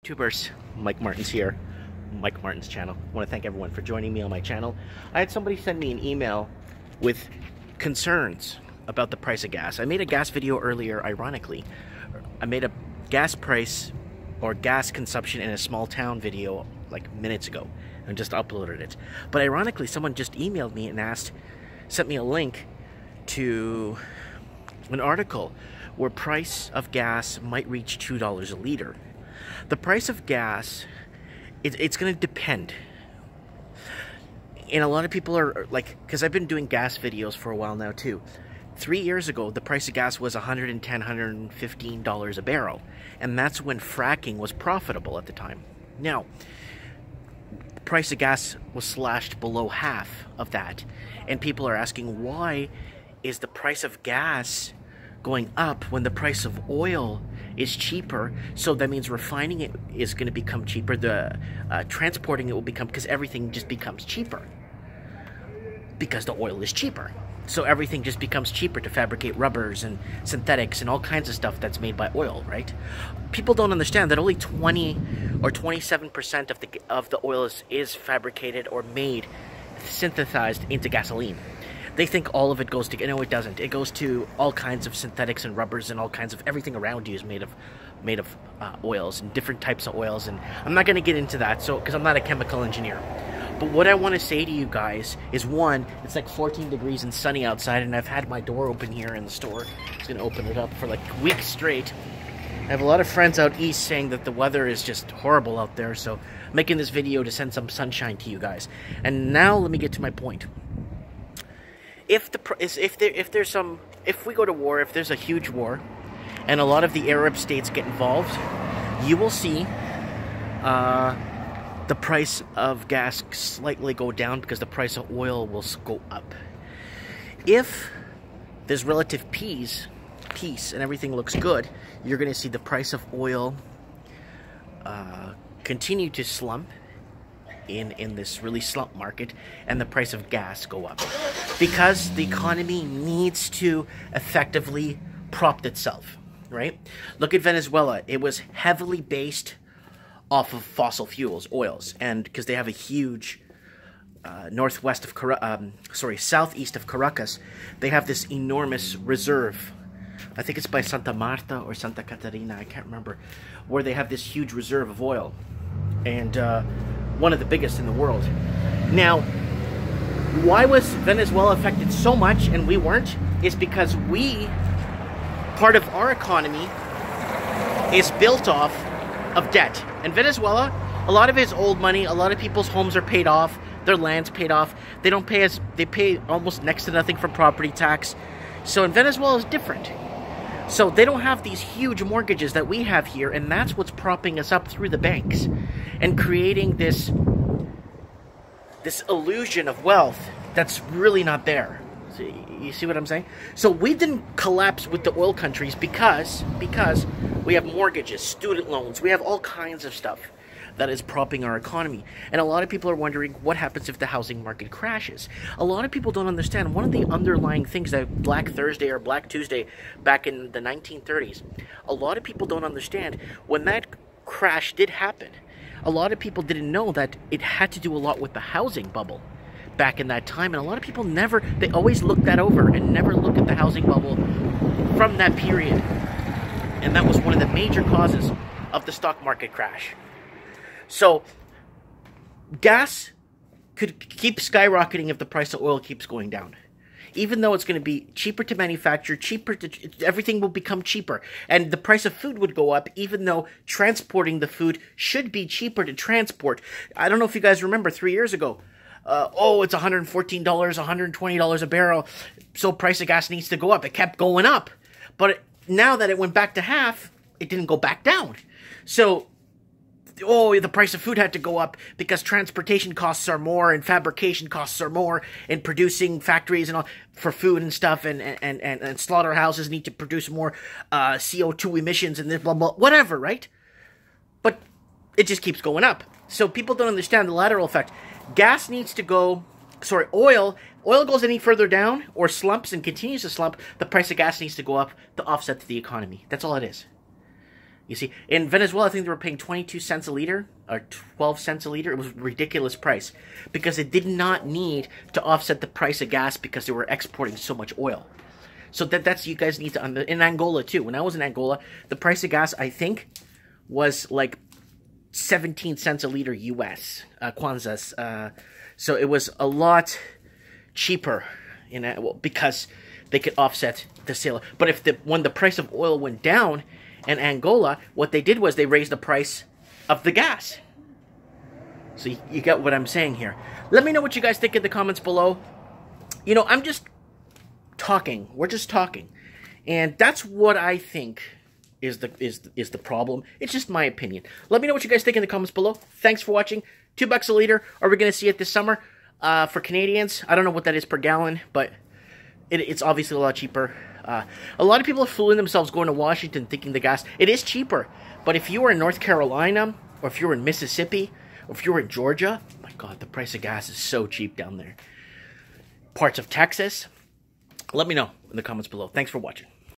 YouTubers, Mike Martin's here, Mike Martin's channel. I want to thank everyone for joining me on my channel. I had somebody send me an email with concerns about the price of gas. I made a gas video earlier, ironically. I made a gas price or gas consumption in a small town video like minutes ago and just uploaded it. But ironically, someone just emailed me and sent me a link to an article where price of gas might reach $2 a liter. The price of gas, it's going to depend. And a lot of people are like, because I've been doing gas videos for a while now too. 3 years ago, the price of gas was $110, $115 a barrel. And that's when fracking was profitable at the time. Now, the price of gas was slashed below half of that. And people are asking, why is the price of gas going up when the price of oil is cheaper? So that means refining it is going to become cheaper. The transporting it will become, because everything just becomes cheaper because the oil is cheaper. So everything just becomes cheaper to fabricate rubbers and synthetics and all kinds of stuff that's made by oil, right? People don't understand that only 20 or 27% of the oil is fabricated or made, synthesized into gasoline. They think all of it goes to, no, it doesn't. It goes to all kinds of synthetics and rubbers and all kinds of, everything around you is made of oils and different types of oils. And I'm not going to get into that, because I'm not a chemical engineer. But what I want to say to you guys is, one, it's like 14 degrees and sunny outside, and I've had my door open here in the store. I'm going to open it up for like weeks straight. I have a lot of friends out east saying that the weather is just horrible out there, so I'm making this video to send some sunshine to you guys. And now let me get to my point. If we go to war, if there's a huge war, and a lot of the Arab states get involved, you will see the price of gas slightly go down because the price of oil will go up. If there's relative peace and everything looks good, you're going to see the price of oil continue to slump in this really slump market, and the price of gas go up because the economy needs to effectively prop itself, right? Look at Venezuela. It was heavily based off of fossil fuels, oils, and because they have a huge southeast of Caracas, they have this enormous reserve. I think it's by Santa Marta or Santa Catarina, I can't remember, where they have this huge reserve of oil, and one of the biggest in the world. Now, why was Venezuela affected so much and we weren't? Is because part of our economy is built off of debt. And Venezuela, a lot of it is old money. A lot of people's homes are paid off. Their land's paid off. They pay almost next to nothing for property tax. So in Venezuela is different. So they don't have these huge mortgages that we have here, and that's what's propping us up through the banks and creating this illusion of wealth that's really not there. So you see what I'm saying? So we didn't collapse with the oil countries because we have mortgages, student loans, we have all kinds of stuff that is propping our economy. And a lot of people are wondering what happens if the housing market crashes. A lot of people don't understand one of the underlying things that Black Thursday or Black Tuesday back in the 1930s, a lot of people don't understand when that crash did happen. A lot of people didn't know that it had to do a lot with the housing bubble back in that time, and a lot of people they always look that over and never look at the housing bubble from that period. And that was one of the major causes of the stock market crash. So gas could keep skyrocketing if the price of oil keeps going down. Even though it's going to be cheaper to manufacture, everything will become cheaper. And the price of food would go up, even though transporting the food should be cheaper to transport. I don't know if you guys remember 3 years ago. It's $114, $120 a barrel, so price of gas needs to go up. It kept going up. But now that it went back to half, it didn't go back down. So, the price of food had to go up because transportation costs are more and fabrication costs are more, and producing factories and all for food and stuff, and slaughterhouses need to produce more CO2 emissions and this blah blah whatever, right? But it just keeps going up. So people don't understand the lateral effect. Gas needs to go, oil goes any further down or slumps and continues to slump, the price of gas needs to go up to offset the economy. That's all it is. You see, in Venezuela, I think they were paying 22 cents a liter or 12 cents a liter. It was a ridiculous price because it did not need to offset the price of gas because they were exporting so much oil. So that's you guys need to in Angola too. When I was in Angola, the price of gas I think was like 17 cents a liter US kwanzas. So it was a lot cheaper because they could offset the sale. But when the price of oil went down in Angola, what they did was they raised the price of the gas. So you get what I'm saying here. Let me know what you guys think in the comments below. You know, I'm just talking. We're just talking. And that's what I think is the problem. It's just my opinion. Let me know what you guys think in the comments below. Thanks for watching. $2 a liter. Are we going to see it this summer? For Canadians, I don't know what that is per gallon, but it's obviously a lot cheaper. A lot of people are fooling themselves going to Washington thinking the gas, it is cheaper. But if you were in North Carolina, or if you were in Mississippi, or if you were in Georgia, my God, the price of gas is so cheap down there. Parts of Texas, let me know in the comments below. Thanks for watching.